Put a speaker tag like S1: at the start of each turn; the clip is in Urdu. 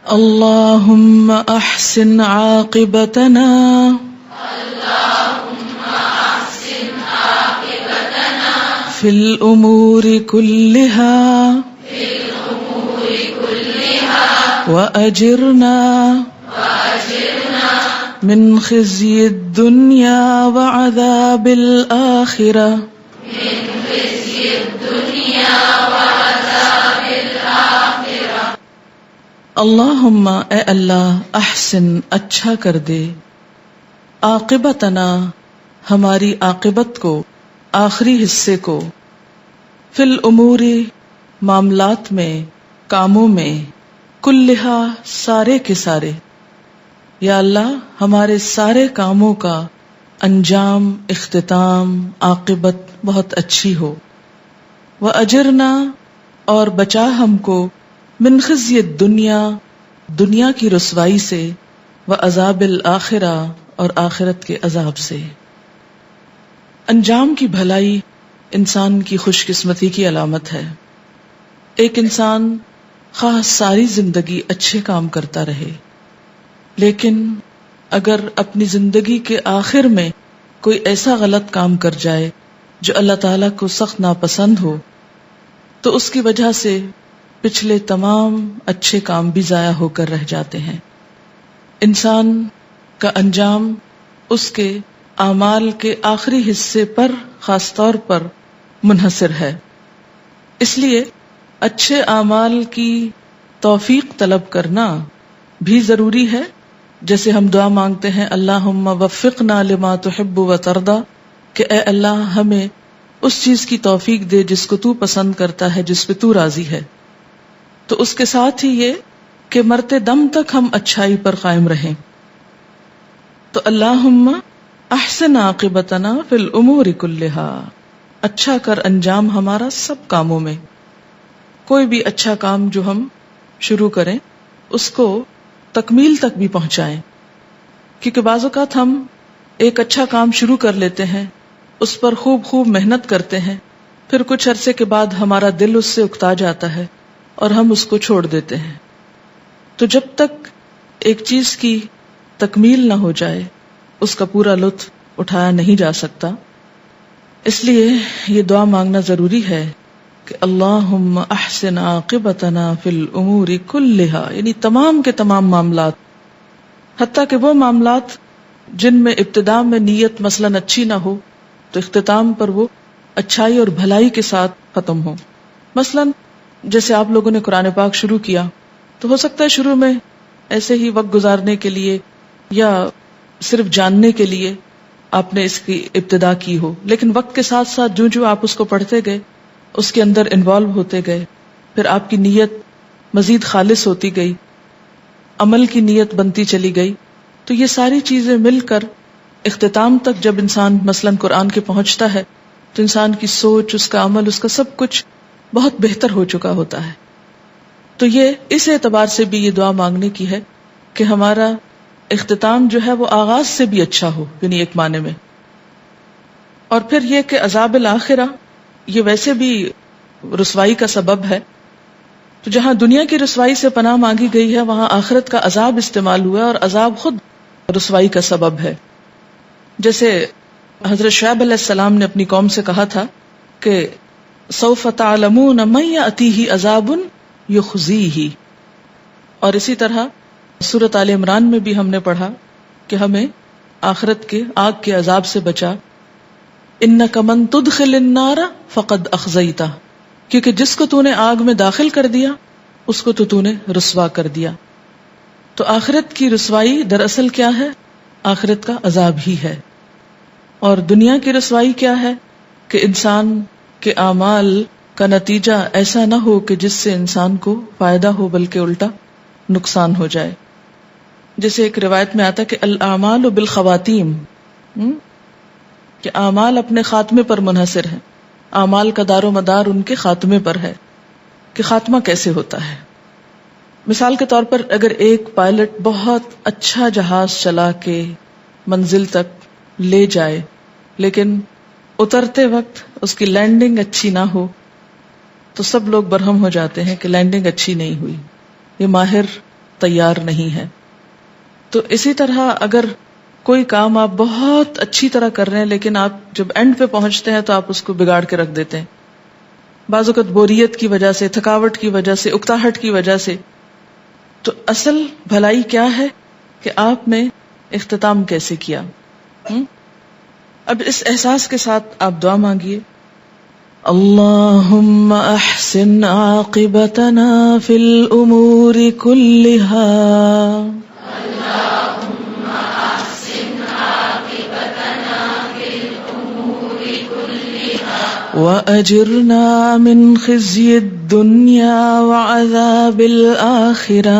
S1: اللهم احسن عاقبتنا في الامور كلها واجرنا من خزي الدنيا وعذاب الاخرة اللہم اے اللہ احسن اچھا کر دے عاقبتنا ہماری عاقبت کو، آخری حصے کو، فی الامور معاملات میں، کاموں میں، کلہا سارے کے سارے، یا اللہ ہمارے سارے کاموں کا انجام، اختتام، عاقبت بہت اچھی ہو، وَأَجِرْنَا اور بچا ہم کو من خزی الدنیا دنیا کی رسوائی سے، وعذاب الآخرہ اور آخرت کے عذاب سے۔ انجام کی بھلائی انسان کی خوش قسمتی کی علامت ہے۔ ایک انسان خواہ ساری زندگی اچھے کام کرتا رہے، لیکن اگر اپنی زندگی کے آخر میں کوئی ایسا غلط کام کر جائے جو اللہ تعالیٰ کو سخت ناپسند ہو، تو اس کی وجہ سے پچھلے تمام اچھے کام بھی ضائع ہو کر رہ جاتے ہیں۔ انسان کا انجام اس کے اعمال کے آخری حصے پر خاص طور پر منحصر ہے۔ اس لیے اچھے اعمال کی توفیق طلب کرنا بھی ضروری ہے، جیسے ہم دعا مانگتے ہیں اللہم وفقنا لما تحب وترضی، کہ اے اللہ ہمیں اس چیز کی توفیق دے جس کو تو پسند کرتا ہے، جس پہ تو راضی ہے۔ تو اس کے ساتھ ہی یہ کہ مرتے دم تک ہم اچھائی پر قائم رہیں۔ تو اللہم احسن عاقبتنا فی الامور کلہا، اچھا کر انجام ہمارا سب کاموں میں۔ کوئی بھی اچھا کام جو ہم شروع کریں اس کو تکمیل تک بھی پہنچائیں، کیونکہ بعض اوقات ہم ایک اچھا کام شروع کر لیتے ہیں، اس پر خوب محنت کرتے ہیں، پھر کچھ عرصے کے بعد ہمارا دل اس سے اکتا جاتا ہے اور ہم اس کو چھوڑ دیتے ہیں۔ تو جب تک ایک چیز کی تکمیل نہ ہو جائے اس کا پورا لطف اٹھایا نہیں جا سکتا۔ اس لیے یہ دعا مانگنا ضروری ہے کہ اللہم احسن عاقبتنا فی الامور کلہا، یعنی تمام کے تمام معاملات، حتیٰ کہ وہ معاملات جن میں ابتدا میں نیت مثلاً اچھی نہ ہو تو اختتام پر وہ اچھائی اور بھلائی کے ساتھ ختم ہو۔ مثلاً جیسے آپ لوگوں نے قرآن پاک شروع کیا تو ہو سکتا ہے شروع میں ایسے ہی وقت گزارنے کے لیے یا صرف جاننے کے لیے آپ نے اس کی ابتدا کی ہو، لیکن وقت کے ساتھ ساتھ جو آپ اس کو پڑھتے گئے، اس کے اندر انوالو ہوتے گئے، پھر آپ کی نیت مزید خالص ہوتی گئی، عمل کی نیت بنتی چلی گئی، تو یہ ساری چیزیں مل کر اختتام تک جب انسان مثلاً قرآن کے پہنچتا ہے تو انسان کی سوچ، اس کا عمل، اس کا سب کچھ بہت بہتر ہو چکا ہوتا ہے۔ تو یہ اس اعتبار سے بھی یہ دعا مانگنے کی ہے کہ ہمارا اختتام جو ہے وہ آغاز سے بھی اچھا ہو، یعنی ایک معنی میں۔ اور پھر یہ کہ عذاب الآخرہ یہ ویسے بھی رسوائی کا سبب ہے، تو جہاں دنیا کی رسوائی سے پناہ مانگی گئی ہے وہاں آخرت کا عذاب استعمال ہوا، اور عذاب خود رسوائی کا سبب ہے۔ جیسے حضرت شعیب علیہ السلام نے اپنی قوم سے کہا تھا کہ سوف تعلمون من یأتیہ عذاب یخزیہ، اور اسی طرح سورۃ آل عمران میں بھی ہم نے پڑھا کہ ہمیں آخرت کے آگ کے عذاب سے بچا، انک من تدخل النار فقد اخزیتہ، کیونکہ جس کو تو نے آگ میں داخل کر دیا اس کو تو نے رسوا کر دیا۔ تو آخرت کی رسوائی دراصل کیا ہے؟ آخرت کا عذاب ہی ہے۔ اور دنیا کی رسوائی کیا ہے؟ کہ انسان کے اعمال کا نتیجہ ایسا نہ ہو کہ جس سے انسان کو فائدہ ہو بلکہ الٹا نقصان ہو جائے۔ جیسے ایک روایت میں آتا کہ الاعمال بالخواتیم، کہ اعمال اپنے خاتمے پر منحصر ہیں، اعمال کا دار و مدار ان کے خاتمے پر ہے کہ خاتمہ کیسے ہوتا ہے۔ مثال کے طور پر اگر ایک پائلٹ بہت اچھا جہاز چلا کے منزل تک لے جائے لیکن اترتے وقت اس کی لینڈنگ اچھی نہ ہو تو سب لوگ برہم ہو جاتے ہیں کہ لینڈنگ اچھی نہیں ہوئی۔ یہ ماہر تیار نہیں ہے. تو اسی طرح اگر کوئی کام آپ بہت اچھی طرح کر رہے ہیں لیکن آپ جب اینڈ پہ پہنچتے ہیں تو آپ اس کو بگاڑ کے رکھ دیتے ہیں، بعض اوقات بوریت کی وجہ سے، تھکاوٹ کی وجہ سے، اکتاہٹ کی وجہ سے. تو اصل بھلائی کیا ہے کہ آپ نے اختتام کیسے کیا. اب اس احساس کے ساتھ آپ دعا مانگیے، اللہم احسن عاقبتنا فی الامور کلها وأجرنا من خزي الدنيا وعذاب الآخرة